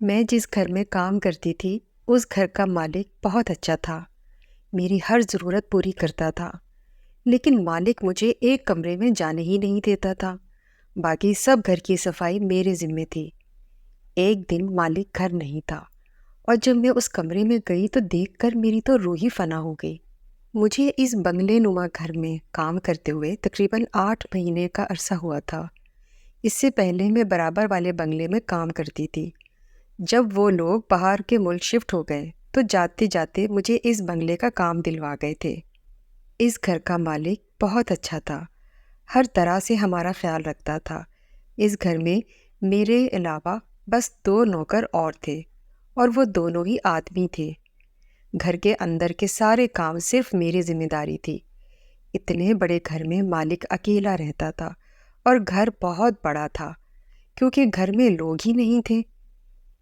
میں جس گھر میں کام کرتی تھی اس گھر کا مالک بہت اچھا تھا، میری ہر ضرورت پوری کرتا تھا، لیکن مالک مجھے ایک کمرے میں جانے ہی نہیں دیتا تھا۔ باقی سب گھر کی صفائی میرے ذمے تھی۔ ایک دن مالک گھر نہیں تھا اور جب میں اس کمرے میں گئی تو دیکھ کر میری تو روح ہی فنا ہو گئی۔ مجھے اس بنگلے نما گھر میں کام کرتے ہوئے تقریباً 8 مہینے کا عرصہ ہوا تھا۔ اس سے پہلے میں برابر والے بنگلے میں کام کرتی تھی۔ جب وہ لوگ باہر کے ملک شفٹ ہو گئے تو جاتے جاتے مجھے اس بنگلے کا کام دلوا گئے تھے۔ اس گھر کا مالک بہت اچھا تھا، ہر طرح سے ہمارا خیال رکھتا تھا۔ اس گھر میں میرے علاوہ بس 2 نوکر اور تھے اور وہ دونوں ہی آدمی تھے۔ گھر کے اندر کے سارے کام صرف میری ذمہ داری تھی۔ اتنے بڑے گھر میں مالک اکیلا رہتا تھا اور گھر بہت بڑا تھا کیونکہ گھر میں لوگ ہی نہیں تھے،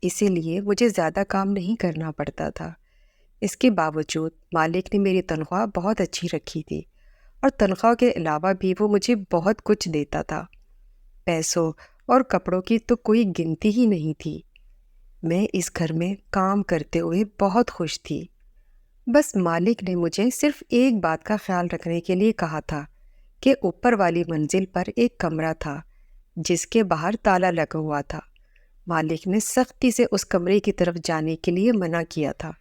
اسی لیے مجھے زیادہ کام نہیں کرنا پڑتا تھا۔ اس کے باوجود مالک نے میری تنخواہ بہت اچھی رکھی تھی اور تنخواہ کے علاوہ بھی وہ مجھے بہت کچھ دیتا تھا۔ پیسوں اور کپڑوں کی تو کوئی گنتی ہی نہیں تھی۔ میں اس گھر میں کام کرتے ہوئے بہت خوش تھی۔ بس مالک نے مجھے صرف ایک بات کا خیال رکھنے کے لیے کہا تھا کہ اوپر والی منزل پر ایک کمرہ تھا جس کے باہر تالا لگا ہوا تھا۔ مالک نے سختی سے اس کمرے کی طرف جانے کے لیے منع کیا تھا۔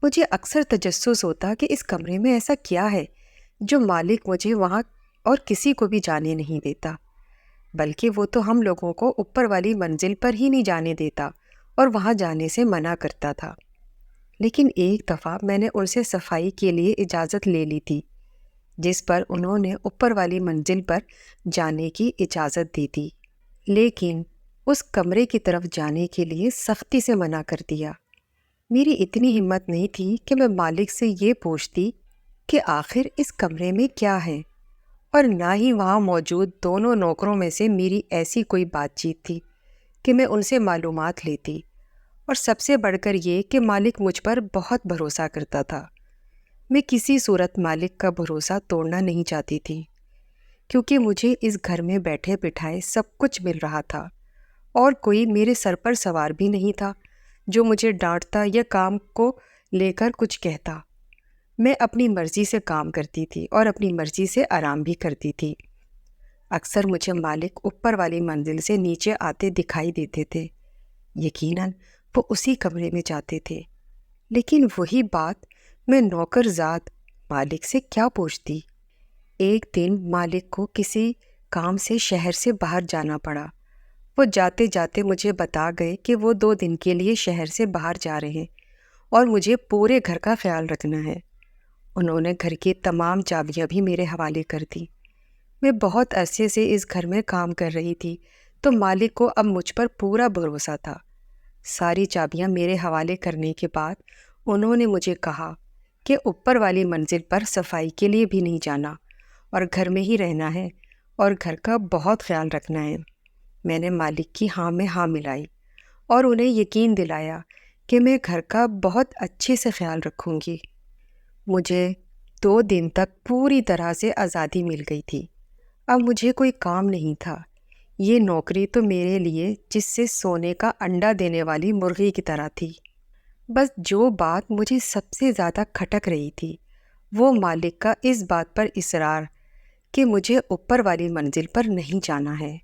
مجھے اکثر تجسس ہوتا کہ اس کمرے میں ایسا کیا ہے جو مالک مجھے وہاں اور کسی کو بھی جانے نہیں دیتا، بلکہ وہ تو ہم لوگوں کو اوپر والی منزل پر ہی نہیں جانے دیتا اور وہاں جانے سے منع کرتا تھا۔ لیکن ایک دفعہ میں نے ان سے صفائی کے لیے اجازت لے لی تھی، جس پر انہوں نے اوپر والی منزل پر جانے کی اجازت دی تھی، لیکن اس کمرے کی طرف جانے کے لیے سختی سے منع کر دیا۔ میری اتنی ہمت نہیں تھی کہ میں مالک سے یہ پوچھتی کہ آخر اس کمرے میں کیا ہے، اور نہ ہی وہاں موجود دونوں نوکروں میں سے میری ایسی کوئی بات چیت تھی کہ میں ان سے معلومات لیتی، اور سب سے بڑھ کر یہ کہ مالک مجھ پر بہت بھروسہ کرتا تھا۔ میں کسی صورت مالک کا بھروسہ توڑنا نہیں چاہتی تھی، کیونکہ مجھے اس گھر میں بیٹھے بٹھائے سب کچھ مل رہا تھا اور کوئی میرے سر پر سوار بھی نہیں تھا جو مجھے ڈانٹتا یا کام کو لے کر کچھ کہتا۔ میں اپنی مرضی سے کام کرتی تھی اور اپنی مرضی سے آرام بھی کرتی تھی۔ اکثر مجھے مالک اوپر والی منزل سے نیچے آتے دکھائی دیتے تھے۔ یقیناً وہ اسی کمرے میں جاتے تھے، لیکن وہی بات میں نوکر زاد مالک سے کیا پوچھتی؟ ایک دن مالک کو کسی کام سے شہر سے باہر جانا پڑا۔ وہ جاتے جاتے مجھے بتا گئے کہ وہ 2 دن کے لیے شہر سے باہر جا رہے ہیں اور مجھے پورے گھر کا خیال رکھنا ہے۔ انہوں نے گھر کی تمام چابیاں بھی میرے حوالے کر دیں۔ میں بہت عرصے سے اس گھر میں کام کر رہی تھی تو مالک کو اب مجھ پر پورا بھروسہ تھا۔ ساری چابیاں میرے حوالے کرنے کے بعد انہوں نے مجھے کہا کہ اوپر والی منزل پر صفائی کے لیے بھی نہیں جانا اور گھر میں ہی رہنا ہے اور گھر کا بہت خیال رکھنا ہے۔ میں نے مالک کی ہاں میں ہاں ملائی اور انہیں یقین دلایا کہ میں گھر کا بہت اچھے سے خیال رکھوں گی۔ مجھے 2 دن تک پوری طرح سے آزادی مل گئی تھی۔ اب مجھے کوئی کام نہیں تھا۔ یہ نوکری تو میرے لیے جس سے سونے کا انڈا دینے والی مرغی کی طرح تھی۔ بس جو بات مجھے سب سے زیادہ کھٹک رہی تھی وہ مالک کا اس بات پر اصرار کہ مجھے اوپر والی منزل پر نہیں جانا ہے۔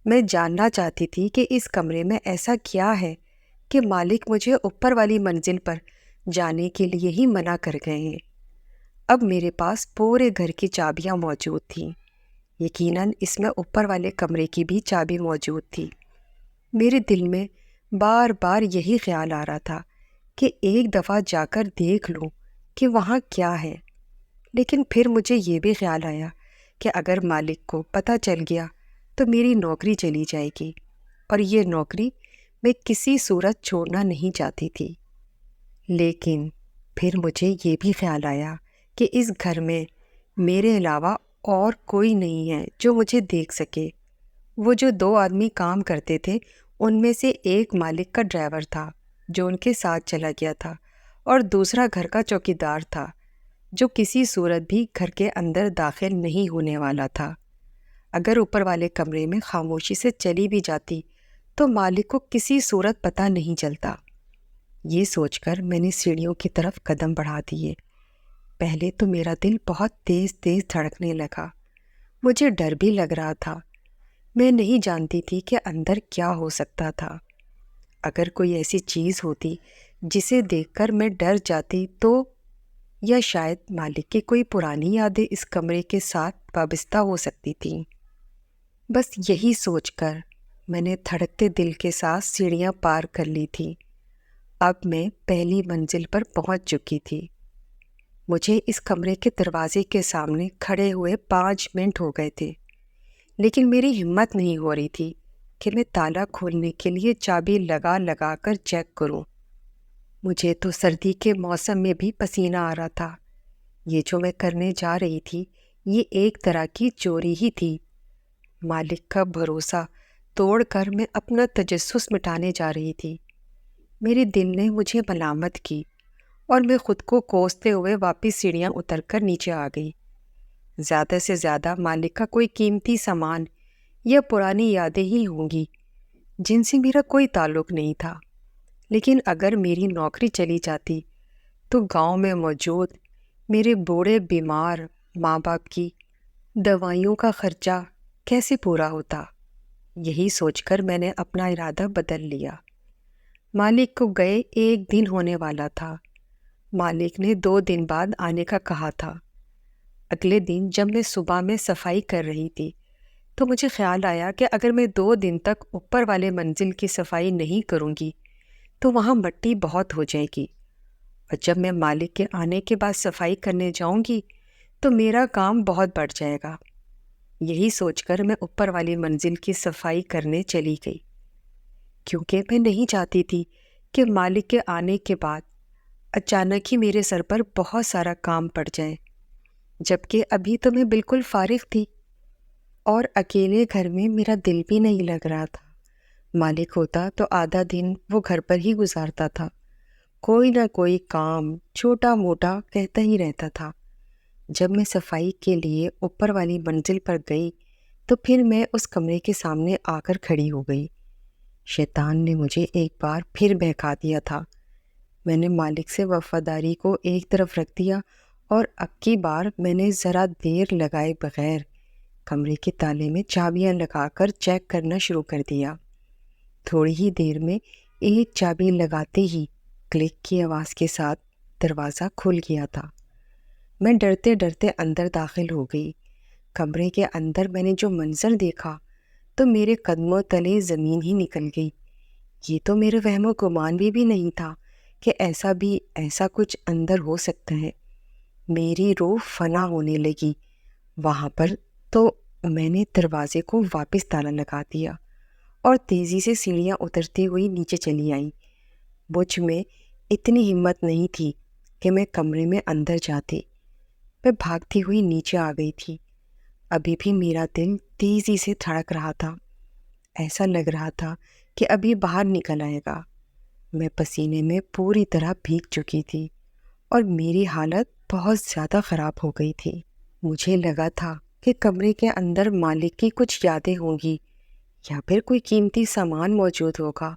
میں جاننا چاہتی تھی کہ اس کمرے میں ایسا کیا ہے کہ مالک مجھے اوپر والی منزل پر جانے کے لیے ہی منع کر گئے ہیں۔ اب میرے پاس پورے گھر کی چابیاں موجود تھیں۔ یقیناً اس میں اوپر والے کمرے کی بھی چابی موجود تھی۔ میرے دل میں بار بار یہی خیال آ رہا تھا کہ ایک دفعہ جا کر دیکھ لوں کہ وہاں کیا ہے، لیکن پھر مجھے یہ بھی خیال آیا کہ اگر مالک کو پتہ چل گیا تو میری نوکری چلی جائے گی، اور یہ نوکری میں کسی صورت چھوڑنا نہیں چاہتی تھی۔ لیکن پھر مجھے یہ بھی خیال آیا کہ اس گھر میں میرے علاوہ اور کوئی نہیں ہے جو مجھے دیکھ سکے۔ وہ جو 2 آدمی کام کرتے تھے ان میں سے ایک مالک کا ڈرائیور تھا جو ان کے ساتھ چلا گیا تھا، اور دوسرا گھر کا چوکیدار تھا جو کسی صورت بھی گھر کے اندر داخل نہیں ہونے والا تھا۔ اگر اوپر والے کمرے میں خاموشی سے چلی بھی جاتی تو مالک کو کسی صورت پتہ نہیں چلتا۔ یہ سوچ کر میں نے سیڑھیوں کی طرف قدم بڑھا دیے۔ پہلے تو میرا دل بہت تیز تیز دھڑکنے لگا، مجھے ڈر بھی لگ رہا تھا۔ میں نہیں جانتی تھی کہ اندر کیا ہو سکتا تھا۔ اگر کوئی ایسی چیز ہوتی جسے دیکھ کر میں ڈر جاتی تو، یا شاید مالک کی کوئی پرانی یادیں اس کمرے کے ساتھ وابستہ ہو سکتی تھیں۔ بس یہی سوچ کر میں نے دھڑکتے دل کے ساتھ سیڑھیاں پار کر لی تھی۔ اب میں پہلی منزل پر پہنچ چکی تھی۔ مجھے اس کمرے کے دروازے کے سامنے کھڑے ہوئے 5 منٹ ہو گئے تھے، لیکن میری ہمت نہیں ہو رہی تھی کہ میں تالا کھولنے کے لیے چابی لگا لگا کر چیک کروں۔ مجھے تو سردی کے موسم میں بھی پسینہ آ رہا تھا۔ یہ جو میں کرنے جا رہی تھی یہ ایک طرح کی چوری ہی تھی۔ مالک کا بھروسہ توڑ کر میں اپنا تجسس مٹانے جا رہی تھی۔ میرے دل نے مجھے ملامت کی اور میں خود کو کوستے ہوئے واپس سیڑھیاں اتر کر نیچے آ گئی۔ زیادہ سے زیادہ مالک کا کوئی قیمتی سامان یا پرانی یادیں ہی ہوں گی جن سے میرا کوئی تعلق نہیں تھا۔ لیکن اگر میری نوکری چلی جاتی تو گاؤں میں موجود میرے بوڑھے بیمار ماں باپ کی دوائیوں کا خرچہ کیسے پورا ہوتا؟ یہی سوچ کر میں نے اپنا ارادہ بدل لیا۔ مالک کو گئے 1 دن ہونے والا تھا۔ مالک نے 2 دن بعد آنے کا کہا تھا۔ اگلے دن جب میں صبح میں صفائی کر رہی تھی تو مجھے خیال آیا کہ اگر میں 2 دن تک اوپر والے منزل کی صفائی نہیں کروں گی تو وہاں مٹی بہت ہو جائے گی، اور جب میں مالک کے آنے کے بعد صفائی کرنے جاؤں گی تو میرا کام بہت بڑھ جائے گا۔ یہی سوچ کر میں اوپر والی منزل کی صفائی کرنے چلی گئی، کیونکہ میں نہیں چاہتی تھی کہ مالک کے آنے کے بعد اچانک ہی میرے سر پر بہت سارا کام پڑ جائے، جبکہ ابھی تو میں بالکل فارغ تھی اور اکیلے گھر میں میرا دل بھی نہیں لگ رہا تھا۔ مالک ہوتا تو آدھا دن وہ گھر پر ہی گزارتا تھا، کوئی نہ کوئی کام چھوٹا موٹا کہتا ہی رہتا تھا۔ جب میں صفائی کے لیے اوپر والی منزل پر گئی تو پھر میں اس کمرے کے سامنے آ کر کھڑی ہو گئی۔ شیطان نے مجھے ایک بار پھر بہکا دیا تھا۔ میں نے مالک سے وفاداری کو ایک طرف رکھ دیا اور اب کی بار میں نے ذرا دیر لگائے بغیر کمرے کے تالے میں چابیاں لگا کر چیک کرنا شروع کر دیا۔ تھوڑی ہی دیر میں ایک چابی لگاتے ہی کلک کی آواز کے ساتھ دروازہ کھل گیا تھا۔ میں ڈرتے ڈرتے اندر داخل ہو گئی۔ کمرے کے اندر میں نے جو منظر دیکھا تو میرے قدموں تلے زمین ہی نکل گئی۔ یہ تو میرے وہم و گمان بھی نہیں تھا کہ ایسا کچھ اندر ہو سکتا ہے۔ میری روح فنا ہونے لگی وہاں پر۔ تو میں نے دروازے کو واپس تالا لگا دیا اور تیزی سے سیڑھیاں اترتی ہوئی نیچے چلی آئی۔ مجھ میں اتنی ہمت نہیں تھی کہ میں کمرے میں اندر جاتی۔ میں بھاگتی ہوئی نیچے آ گئی تھی۔ ابھی بھی میرا دل تیزی سے دھڑک رہا تھا، ایسا لگ رہا تھا کہ ابھی باہر نکل آئے گا۔ میں پسینے میں پوری طرح بھیگ چکی تھی اور میری حالت بہت زیادہ خراب ہو گئی تھی۔ مجھے لگا تھا کہ کمرے کے اندر مالک کی کچھ یادیں ہوں گی یا پھر کوئی قیمتی سامان موجود ہوگا۔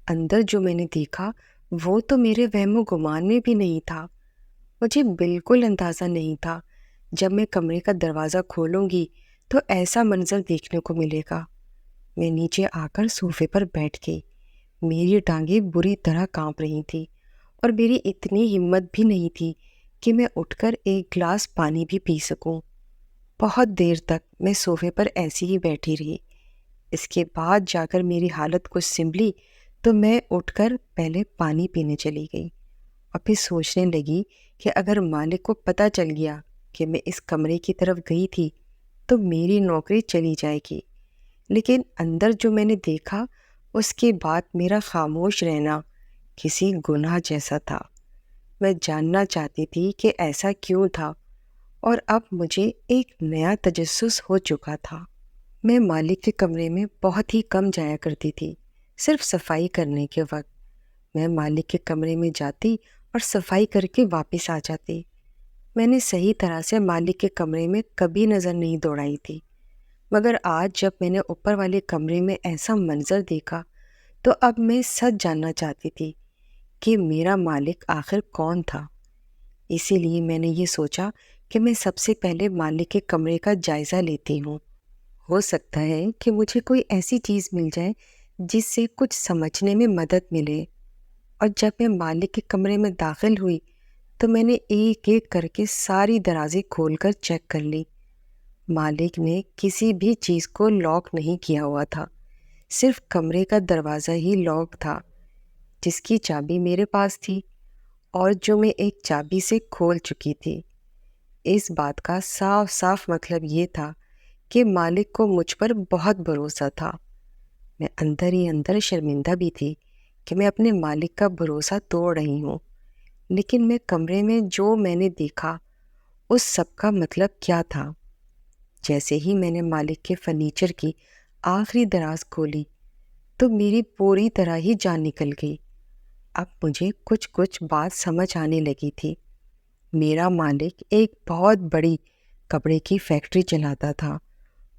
اندر جو میں نے دیکھا وہ تو میرے وہم و گمان میں بھی نہیں تھا۔ مجھے بالکل اندازہ نہیں تھا جب میں کمرے کا دروازہ کھولوں گی تو ایسا منظر دیکھنے کو ملے گا۔ میں نیچے آ کر صوفے پر بیٹھ گئی۔ میری ٹانگیں بری طرح کانپ رہی تھیں اور میری اتنی ہمت بھی نہیں تھی کہ میں اٹھ کر ایک گلاس پانی بھی پی سکوں۔ بہت دیر تک میں صوفے پر ایسی ہی بیٹھی رہی۔ اس کے بعد جا کر میری حالت کچھ سنبھلی تو میں اٹھ کر پہلے پانی پینے چلی گئی اور پھر سوچنے لگی کہ اگر مالک کو پتہ چل گیا کہ میں اس کمرے کی طرف گئی تھی تو میری نوکری چلی جائے گی۔ لیکن اندر جو میں نے دیکھا اس کے بعد میرا خاموش رہنا کسی گناہ جیسا تھا۔ میں جاننا چاہتی تھی کہ ایسا کیوں تھا، اور اب مجھے ایک نیا تجسس ہو چکا تھا۔ میں مالک کے کمرے میں بہت ہی کم جایا کرتی تھی، صرف صفائی کرنے کے وقت۔ میں مالک کے کمرے میں جاتی اور صفائی کر کے واپس آ جاتی۔ میں نے صحیح طرح سے مالک کے کمرے میں کبھی نظر نہیں دوڑائی تھی۔ مگر آج جب میں نے اوپر والے کمرے میں ایسا منظر دیکھا تو اب میں سچ جاننا چاہتی تھی کہ میرا مالک آخر کون تھا۔ اسی لیے میں نے یہ سوچا کہ میں سب سے پہلے مالک کے کمرے کا جائزہ لیتی ہوں۔ ہو سکتا ہے کہ مجھے کوئی ایسی چیز مل جائے جس سے کچھ سمجھنے میں مدد ملے۔ اور جب میں مالک کے کمرے میں داخل ہوئی تو میں نے ایک ایک کر کے ساری دروازے کھول کر چیک کر لی۔ مالک نے کسی بھی چیز کو لاک نہیں کیا ہوا تھا، صرف کمرے کا دروازہ ہی لاک تھا، جس کی چابی میرے پاس تھی اور جو میں ایک چابی سے کھول چکی تھی۔ اس بات کا صاف صاف مطلب یہ تھا کہ مالک کو مجھ پر بہت بھروسہ تھا۔ میں اندر ہی اندر شرمندہ بھی تھی کہ میں اپنے مالک کا بھروسہ توڑ رہی ہوں، لیکن میں کمرے میں جو میں نے دیکھا اس سب کا مطلب کیا تھا؟ جیسے ہی میں نے مالک کے فرنیچر کی آخری دراز کھولی تو میری پوری طرح ہی جان نکل گئی۔ اب مجھے کچھ کچھ بات سمجھ آنے لگی تھی۔ میرا مالک ایک بہت بڑی کپڑے کی فیکٹری چلاتا تھا۔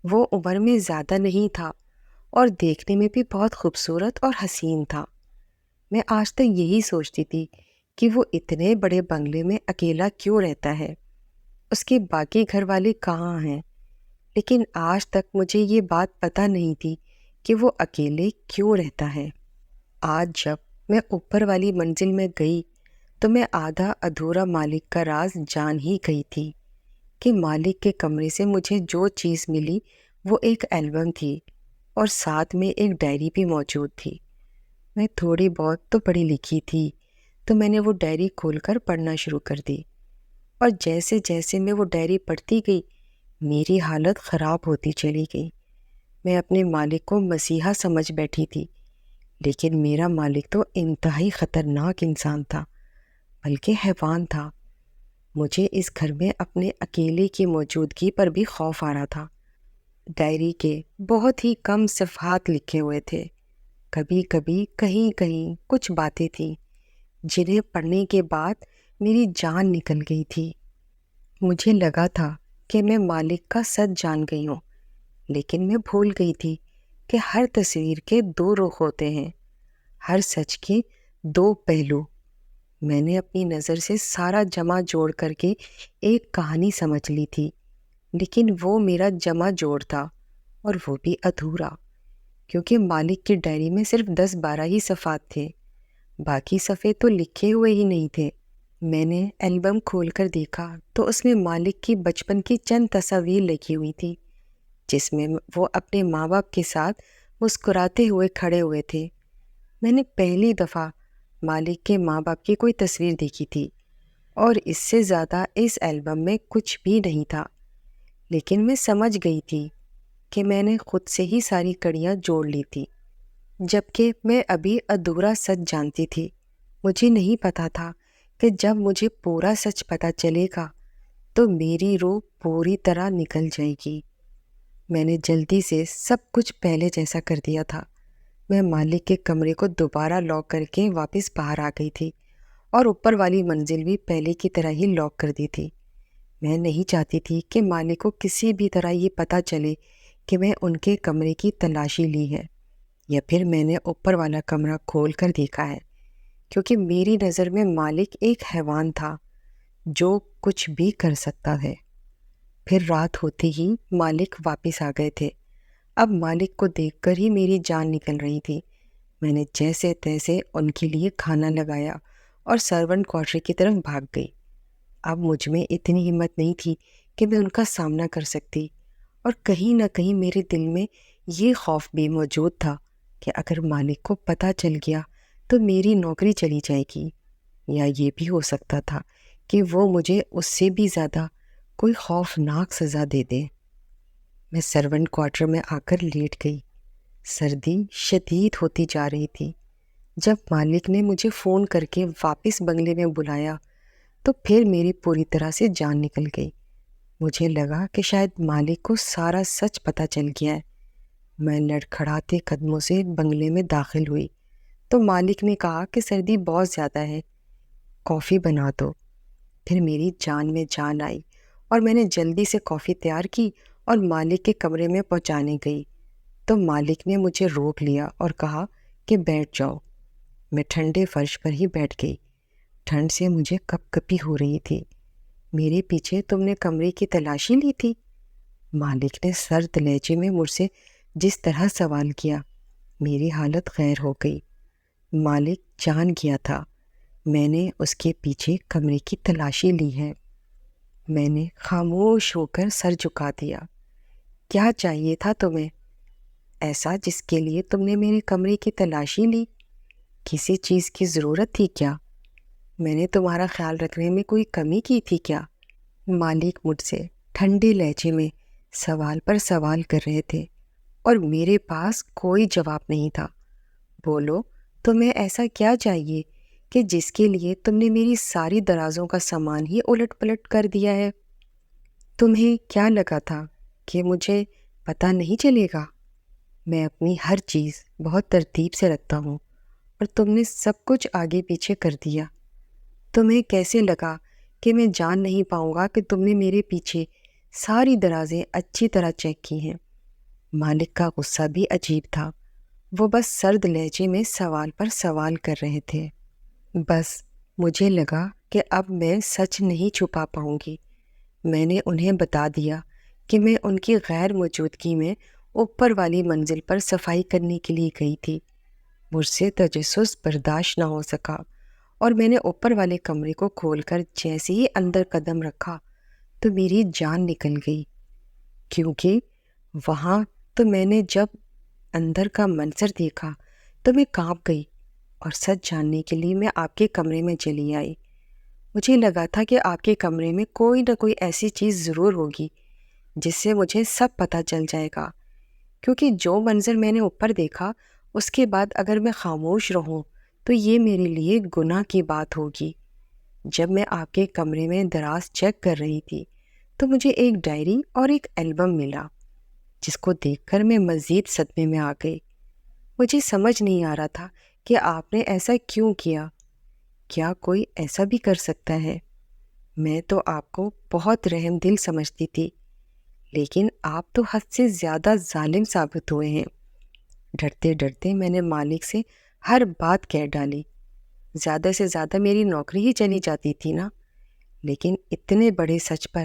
وہ عمر میں زیادہ نہیں تھا اور دیکھنے میں بھی بہت خوبصورت اور حسین تھا۔ میں آج تک یہی سوچتی تھی کہ وہ اتنے بڑے بنگلے میں اکیلا کیوں رہتا ہے، اس کے باقی گھر والے کہاں ہیں؟ لیکن آج تک مجھے یہ بات پتہ نہیں تھی کہ وہ اکیلے کیوں رہتا ہے۔ آج جب میں اوپر والی منزل میں گئی تو میں آدھا ادھورا مالک کا راز جان ہی گئی تھی کہ مالک کے کمرے سے مجھے جو چیز ملی وہ ایک البم تھی اور ساتھ میں ایک ڈائری بھی موجود تھی۔ میں تھوڑی بہت تو پڑھی لکھی تھی تو میں نے وہ ڈائری کھول کر پڑھنا شروع کر دی، اور جیسے جیسے میں وہ ڈائری پڑھتی گئی میری حالت خراب ہوتی چلی گئی۔ میں اپنے مالک کو مسیحا سمجھ بیٹھی تھی، لیکن میرا مالک تو انتہائی خطرناک انسان تھا، بلکہ حیوان تھا۔ مجھے اس گھر میں اپنے اکیلے کی موجودگی پر بھی خوف آ رہا تھا۔ ڈائری کے بہت ہی کم صفحات لکھے ہوئے تھے، کبھی کبھی کہیں کہیں کچھ باتیں تھیں جنہیں پڑھنے کے بعد میری جان نکل گئی تھی۔ مجھے لگا تھا کہ میں مالک کا سچ جان گئی ہوں، لیکن میں بھول گئی تھی کہ ہر تصویر کے دو رخ ہوتے ہیں، ہر سچ کے دو پہلو۔ میں نے اپنی نظر سے سارا جمع جوڑ کر کے ایک کہانی سمجھ لی تھی، لیکن وہ میرا جمع جوڑ تھا اور وہ بھی ادھورا، کیونکہ مالک کی ڈائری میں صرف 10-12 ہی صفحات تھے، باقی صفحے تو لکھے ہوئے ہی نہیں تھے۔ میں نے البم کھول کر دیکھا تو اس میں مالک کی بچپن کی چند تصاویر لگی ہوئی تھی، جس میں وہ اپنے ماں باپ کے ساتھ مسکراتے ہوئے کھڑے ہوئے تھے۔ میں نے پہلی دفعہ مالک کے ماں باپ کی کوئی تصویر دیکھی تھی، اور اس سے زیادہ اس البم میں کچھ بھی نہیں تھا، لیکن میں سمجھ گئی تھی کہ میں نے خود سے ہی ساری کڑیاں جوڑ لی تھی، جبکہ میں ابھی ادھورا سچ جانتی تھی۔ مجھے نہیں پتا تھا کہ جب مجھے پورا سچ پتہ چلے گا تو میری روح پوری طرح نکل جائے گی۔ میں نے جلدی سے سب کچھ پہلے جیسا کر دیا تھا۔ میں مالک کے کمرے کو دوبارہ لاک کر کے واپس باہر آ گئی تھی، اور اوپر والی منزل بھی پہلے کی طرح ہی لاک کر دی تھی۔ میں نہیں چاہتی تھی کہ مالک کو کسی بھی طرح یہ پتہ چلے کہ میں ان کے کمرے کی تلاشی لی ہے، یا پھر میں نے اوپر والا کمرہ کھول کر دیکھا ہے، کیونکہ میری نظر میں مالک ایک حیوان تھا جو کچھ بھی کر سکتا ہے۔ پھر رات ہوتے ہی مالک واپس آ گئے تھے۔ اب مالک کو دیکھ کر ہی میری جان نکل رہی تھی۔ میں نے جیسے تیسے ان کے لیے کھانا لگایا اور سرونٹ کوارٹر کی طرف بھاگ گئی۔ اب مجھ میں اتنی ہمت نہیں تھی کہ میں ان کا سامنا کر سکتی، اور کہیں نہ کہیں میرے دل میں یہ خوف بھی موجود تھا کہ اگر مالک کو پتہ چل گیا تو میری نوکری چلی جائے گی، یا یہ بھی ہو سکتا تھا کہ وہ مجھے اس سے بھی زیادہ کوئی خوفناک سزا دے دے۔ میں سرونٹ کوارٹر میں آ کر لیٹ گئی۔ سردی شدید ہوتی جا رہی تھی۔ جب مالک نے مجھے فون کر کے واپس بنگلے میں بلایا تو پھر میری پوری طرح سے جان نکل گئی۔ مجھے لگا کہ شاید مالک کو سارا سچ پتہ چل گیا ہے۔ میں لڑکھڑاتے قدموں سے بنگلے میں داخل ہوئی تو مالک نے کہا کہ سردی بہت زیادہ ہے، کافی بنا دو۔ پھر میری جان میں جان آئی اور میں نے جلدی سے کافی تیار کی اور مالک کے کمرے میں پہنچانے گئی تو مالک نے مجھے روک لیا اور کہا کہ بیٹھ جاؤ۔ میں ٹھنڈے فرش پر ہی بیٹھ گئی۔ ٹھنڈ سے مجھے کپ کپی ہو رہی تھی۔ میرے پیچھے تم نے کمرے کی تلاشی لی تھی؟ مالک نے سرد لہجے میں مجھ سے جس طرح سوال کیا، میری حالت غیر ہو گئی۔ مالک جان گیا تھا میں نے اس کے پیچھے کمرے کی تلاشی لی ہے۔ میں نے خاموش ہو کر سر جھکا دیا۔ کیا چاہیے تھا تمہیں؟ ایسا جس کے لیے تم نے میرے کمرے کی تلاشی لی؟ کسی چیز کی ضرورت تھی کیا؟ میں نے تمہارا خیال رکھنے میں کوئی کمی کی تھی کیا؟ مالک مجھ سے ٹھنڈے لہجے میں سوال پر سوال کر رہے تھے اور میرے پاس کوئی جواب نہیں تھا۔ بولو، تمہیں ایسا کیا چاہیے کہ جس کے لیے تم نے میری ساری درازوں کا سامان ہی الٹ پلٹ کر دیا ہے؟ تمہیں کیا لگا تھا کہ مجھے پتہ نہیں چلے گا؟ میں اپنی ہر چیز بہت ترتیب سے رکھتا ہوں اور تم نے سب کچھ آگے پیچھے کر دیا۔ تمہیں کیسے لگا کہ میں جان نہیں پاؤں گا کہ تم نے میرے پیچھے ساری درازیں اچھی طرح چیک کی ہیں؟ مالک کا غصہ بھی عجیب تھا۔ وہ بس سرد لہجے میں سوال پر سوال کر رہے تھے۔ بس مجھے لگا کہ اب میں سچ نہیں چھپا پاؤں گی۔ میں نے انہیں بتا دیا کہ میں ان کی غیر موجودگی میں اوپر والی منزل پر صفائی کرنے کے لیے گئی تھی۔ مجھ سے تجسس برداشت نہ ہو سکا اور میں نے اوپر والے کمرے کو کھول کر جیسے ہی اندر قدم رکھا تو میری جان نکل گئی، کیونکہ وہاں تو میں نے جب اندر کا منظر دیکھا تو میں کانپ گئی اور سچ جاننے کے لیے میں آپ کے کمرے میں چلی آئی۔ مجھے لگا تھا کہ آپ کے کمرے میں کوئی نہ کوئی ایسی چیز ضرور ہوگی جس سے مجھے سب پتہ چل جائے گا، کیونکہ جو منظر میں نے اوپر دیکھا اس کے بعد اگر میں خاموش رہوں تو یہ میرے لیے گناہ کی بات ہوگی۔ جب میں آپ کے کمرے میں دراز چیک کر رہی تھی تو مجھے ایک ڈائری اور ایک البم ملا، جس کو دیکھ کر میں مزید صدمے میں آ گئی۔ مجھے سمجھ نہیں آ رہا تھا کہ آپ نے ایسا کیوں کیا۔ کیا کوئی ایسا بھی کر سکتا ہے؟ میں تو آپ کو بہت رحم دل سمجھتی تھی، لیکن آپ تو حد سے زیادہ ظالم ثابت ہوئے ہیں۔ ڈرتے ڈرتے میں نے مالک سے ہر بات کہہ ڈالی۔ زیادہ سے زیادہ میری نوکری ہی چلی جاتی تھی نا، لیکن اتنے بڑے سچ پر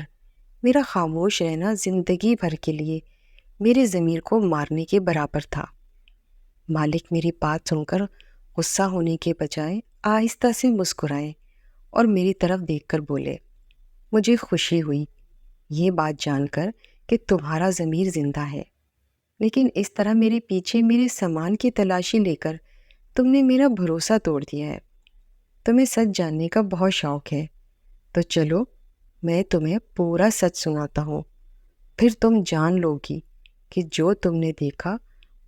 میرا خاموش رہنا زندگی بھر کے لیے میرے ضمیر کو مارنے کے برابر تھا۔ مالک میری بات سن کر غصہ ہونے کے بجائے آہستہ سے مسکرائے اور میری طرف دیکھ کر بولے، مجھے خوشی ہوئی یہ بات جان کر کہ تمہارا ضمیر زندہ ہے، لیکن اس طرح میرے پیچھے میرے سامان کی تلاشی لے کر تم نے میرا بھروسہ توڑ دیا ہے۔ تمہیں سچ جاننے کا بہت شوق ہے، تو چلو میں تمہیں پورا سچ سناتا ہوں، پھر تم جان لو گی کہ جو تم نے دیکھا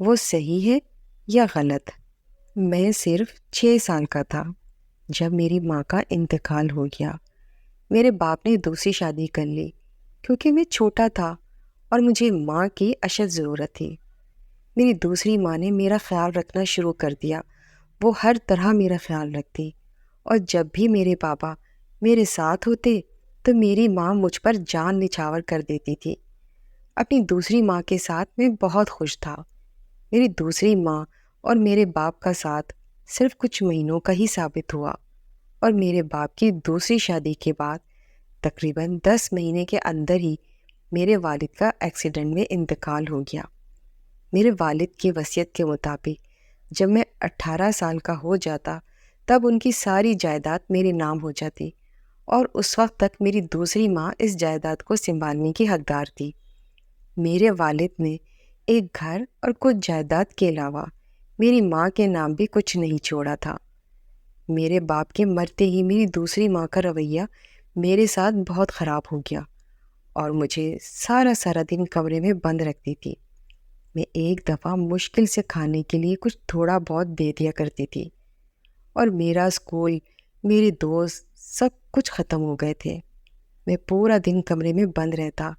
وہ صحیح ہے یا غلط۔ میں صرف 6 سال کا تھا جب میری ماں کا انتقال ہو گیا۔ میرے باپ نے دوسری شادی کر لی کیونکہ میں چھوٹا تھا اور مجھے ماں کی اشد ضرورت تھی۔ میری دوسری ماں نے میرا خیال رکھنا شروع کر دیا۔ وہ ہر طرح میرا خیال رکھتی اور جب بھی میرے بابا میرے ساتھ ہوتے تو میری ماں مجھ پر جان نچھاور کر دیتی تھی۔ اپنی دوسری ماں کے ساتھ میں بہت خوش تھا۔ میری دوسری ماں اور میرے باپ کا ساتھ صرف کچھ مہینوں کا ہی ثابت ہوا اور میرے باپ کی دوسری شادی کے بعد تقریباً 10 مہینے کے اندر ہی میرے والد کا ایکسیڈنٹ میں انتقال ہو گیا۔ میرے والد کی وصیت کے مطابق جب میں 18 سال کا ہو جاتا تب ان کی ساری جائیداد میرے نام ہو جاتی اور اس وقت تک میری دوسری ماں اس جائیداد کو سنبھالنے کی حقدار تھی۔ میرے والد نے ایک گھر اور کچھ جائیداد کے علاوہ میری ماں کے نام بھی کچھ نہیں چھوڑا تھا۔ میرے باپ کے مرتے ہی میری دوسری ماں کا رویہ میرے ساتھ بہت خراب ہو گیا اور مجھے سارا دن کمرے میں بند رکھتی تھی۔ میں ایک دفعہ مشکل سے کھانے کے لیے کچھ تھوڑا بہت دے دیا کرتی تھی اور میرا اسکول، میرے دوست سب کچھ ختم ہو گئے تھے۔ میں پورا دن کمرے میں بند رہتا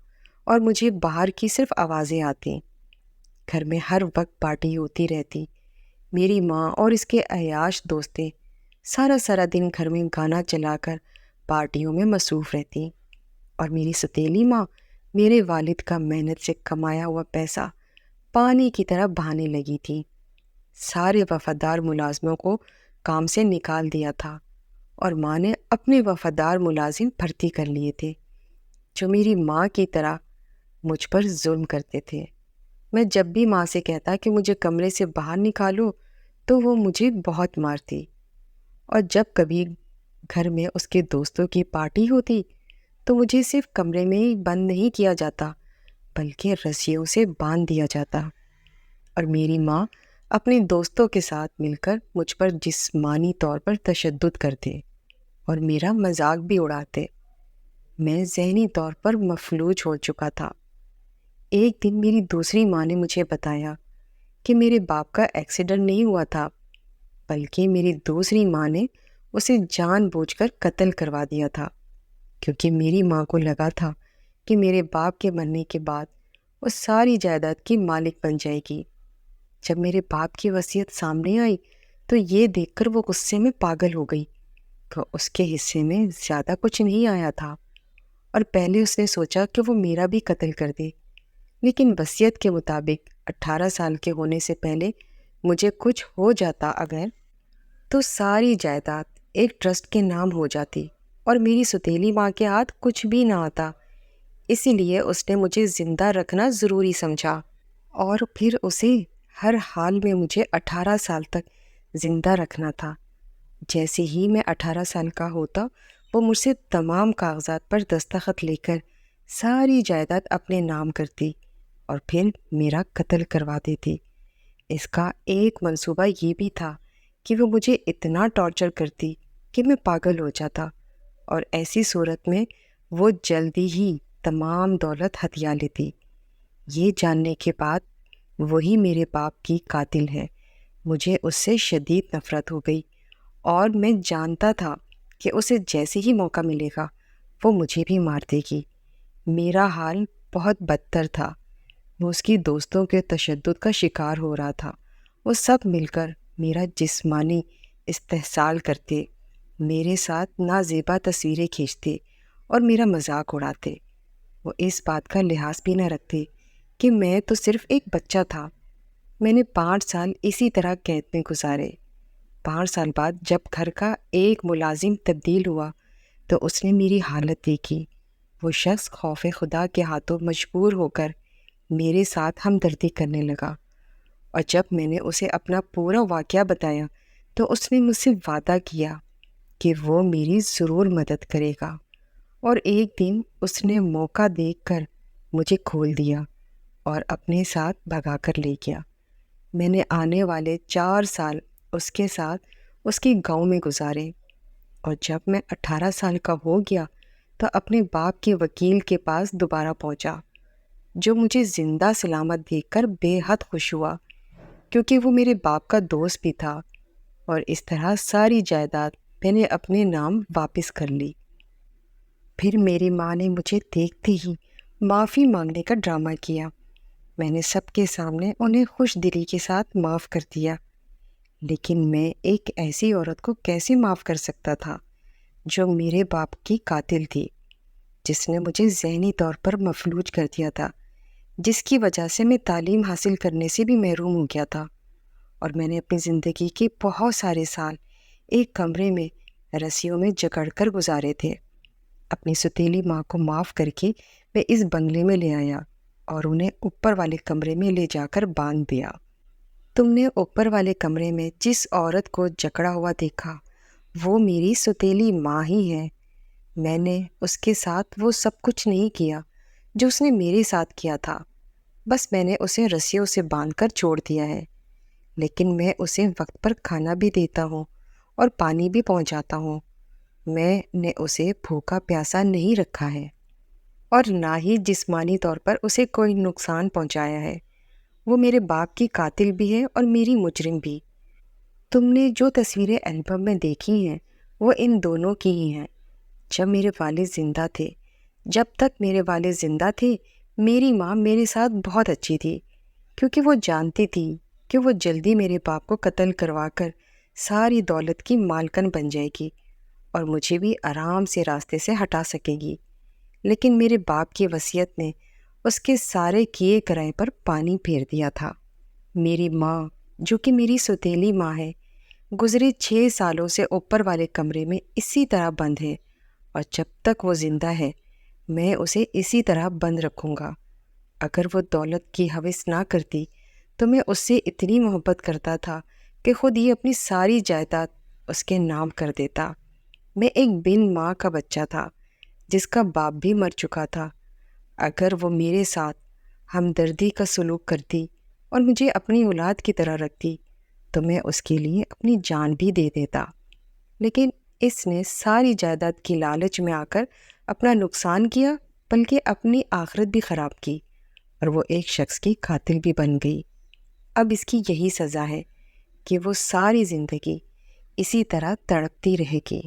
اور مجھے باہر کی صرف آوازیں آتی۔ گھر میں ہر وقت پارٹی ہوتی رہتی۔ میری ماں اور اس کے عیاش دوستیں سارا دن گھر میں گانا چلا کر پارٹیوں میں مصروف رہتی اور میری ستیلی ماں میرے والد کا محنت سے کمایا ہوا پیسہ پانی کی طرح بہانے لگی تھی۔ سارے وفادار ملازموں کو کام سے نکال دیا تھا اور ماں نے اپنے وفادار ملازم بھرتی کر لیے تھے جو میری ماں کی طرح مجھ پر ظلم کرتے تھے۔ میں جب بھی ماں سے کہتا کہ مجھے کمرے سے باہر نکالو تو وہ مجھے بہت مارتی، اور جب کبھی گھر میں اس کے دوستوں کی پارٹی ہوتی تو مجھے صرف کمرے میں ہی بند نہیں کیا جاتا بلکہ رسیوں سے باندھ دیا جاتا، اور میری ماں اپنے دوستوں کے ساتھ مل کر مجھ پر جسمانی طور پر تشدد کرتے اور میرا مذاق بھی اڑاتے۔ میں ذہنی طور پر مفلوج ہو چکا تھا۔ ایک دن میری دوسری ماں نے مجھے بتایا کہ میرے باپ کا ایکسیڈنٹ نہیں ہوا تھا بلکہ میری دوسری ماں نے اسے جان بوجھ کر قتل کروا دیا تھا، کیونکہ میری ماں کو لگا تھا کہ میرے باپ کے مرنے کے بعد وہ ساری جائیداد کی مالک بن جائے گی۔ جب میرے باپ کی وصیت سامنے آئی تو یہ دیکھ کر وہ غصے میں پاگل ہو گئی کہ اس کے حصے میں زیادہ کچھ نہیں آیا تھا، اور پہلے اس نے سوچا کہ وہ میرا بھی قتل کر دے، لیکن وصیت کے مطابق 18 سال کے ہونے سے پہلے مجھے کچھ ہو جاتا اگر، تو ساری جائیداد ایک ٹرسٹ کے نام ہو جاتی اور میری سوتیلی ماں کے ہاتھ کچھ بھی نہ آتا۔ اسی لیے اس نے مجھے زندہ رکھنا ضروری سمجھا، اور پھر اسے ہر حال میں مجھے 18 سال تک زندہ رکھنا تھا۔ جیسے ہی میں 18 سال کا ہوتا وہ مجھ سے تمام کاغذات پر دستخط لے کر ساری جائیداد اپنے نام کرتی اور پھر میرا قتل کروا دیتی۔ اس کا ایک منصوبہ یہ بھی تھا کہ وہ مجھے اتنا ٹارچر کرتی کہ میں پاگل ہو جاتا، اور ایسی صورت میں وہ جلدی ہی تمام دولت ہتھیا لیتی۔ یہ جاننے کے بعد وہی میرے باپ کی قاتل ہے، مجھے اس سے شدید نفرت ہو گئی، اور میں جانتا تھا کہ اسے جیسے ہی موقع ملے گا وہ مجھے بھی مار دے گی۔ میرا حال بہت بدتر تھا۔ وہ اس کی دوستوں کے تشدد کا شکار ہو رہا تھا۔ وہ سب مل کر میرا جسمانی استحصال کرتے، میرے ساتھ نازیبا تصویریں کھینچتے اور میرا مذاق اڑاتے۔ وہ اس بات کا لحاظ بھی نہ رکھتے کہ میں تو صرف ایک بچہ تھا۔ میں نے 5 سال اسی طرح قید میں گزارے۔ 5 سال بعد جب گھر کا ایک ملازم تبدیل ہوا تو اس نے میری حالت دیکھی۔ وہ شخص خوف خدا کے ہاتھوں مجبور ہو کر میرے ساتھ ہمدردی کرنے لگا، اور جب میں نے اسے اپنا پورا واقعہ بتایا تو اس نے مجھ سے وعدہ کیا کہ وہ میری ضرور مدد کرے گا، اور ایک دن اس نے موقع دیکھ کر مجھے کھول دیا اور اپنے ساتھ بھگا کر لے گیا۔ میں نے آنے والے 4 سال اس کے ساتھ اس کی گاؤں میں گزارے، اور جب میں 18 سال کا ہو گیا تو اپنے باپ کے وکیل کے پاس دوبارہ پہنچا، جو مجھے زندہ سلامت دیکھ کر بے حد خوش ہوا، کیونکہ وہ میرے باپ کا دوست بھی تھا، اور اس طرح ساری جائیداد میں نے اپنے نام واپس کر لی۔ پھر میری ماں نے مجھے دیکھتے ہی معافی مانگنے کا ڈرامہ کیا۔ میں نے سب کے سامنے انہیں خوش دلی کے ساتھ معاف کر دیا، لیکن میں ایک ایسی عورت کو کیسے معاف کر سکتا تھا جو میرے باپ کی قاتل تھی، جس نے مجھے ذہنی طور پر مفلوج کر دیا تھا، جس کی وجہ سے میں تعلیم حاصل کرنے سے بھی محروم ہو گیا تھا، اور میں نے اپنی زندگی کے بہت سارے سال ایک کمرے میں رسیوں میں جکڑ کر گزارے تھے۔ اپنی سوتیلی ماں کو معاف کر کے میں اس بنگلے میں لے آیا اور انہیں اوپر والے کمرے میں لے جا کر باندھ دیا۔ تم نے اوپر والے کمرے میں جس عورت کو جکڑا ہوا دیکھا وہ میری سوتیلی ماں ہی ہے۔ میں نے اس کے ساتھ وہ سب کچھ نہیں کیا جو اس نے میرے ساتھ کیا تھا، بس میں نے اسے رسیوں سے باندھ کر چھوڑ دیا ہے، لیکن میں اسے وقت پر کھانا بھی دیتا ہوں اور پانی بھی پہنچاتا ہوں۔ میں نے اسے بھوکا پیاسا نہیں رکھا ہے، اور نہ ہی جسمانی طور پر اسے کوئی نقصان پہنچایا ہے۔ وہ میرے باپ کی قاتل بھی ہے اور میری مجرم بھی۔ تم نے جو تصویریں البم میں دیکھی ہیں وہ ان دونوں کی ہی ہیں۔ جب میرے والد زندہ تھے، جب تک میرے والد زندہ تھے، میری ماں میرے ساتھ بہت اچھی تھی، کیونکہ وہ جانتی تھی کہ وہ جلدی میرے باپ کو قتل کروا کر ساری دولت کی مالکن بن جائے گی اور مجھے بھی آرام سے راستے سے ہٹا سکے گی۔ لیکن میرے باپ کی وصیت نے اس کے سارے کیے کرائے پر پانی پھیر دیا تھا۔ میری ماں، جو کہ میری سوتیلی ماں ہے، گزرے 6 سالوں سے اوپر والے کمرے میں اسی طرح بند ہے، اور جب تک وہ زندہ ہے میں اسے اسی طرح بند رکھوں گا۔ اگر وہ دولت کی ہوس نہ کرتی تو میں اس سے اتنی محبت کرتا تھا کہ خود یہ اپنی ساری جائیداد اس کے نام کر دیتا۔ میں ایک بن ماں کا بچہ تھا جس کا باپ بھی مر چکا تھا۔ اگر وہ میرے ساتھ ہمدردی کا سلوک کرتی اور مجھے اپنی اولاد کی طرح رکھتی تو میں اس کے لیے اپنی جان بھی دے دیتا، لیکن اس نے ساری جائیداد کی لالچ میں آ کر اپنا نقصان کیا، بلکہ اپنی آخرت بھی خراب کی، اور وہ ایک شخص کی قاتل بھی بن گئی۔ اب اس کی یہی سزا ہے کہ وہ ساری زندگی اسی طرح تڑپتی رہے گی۔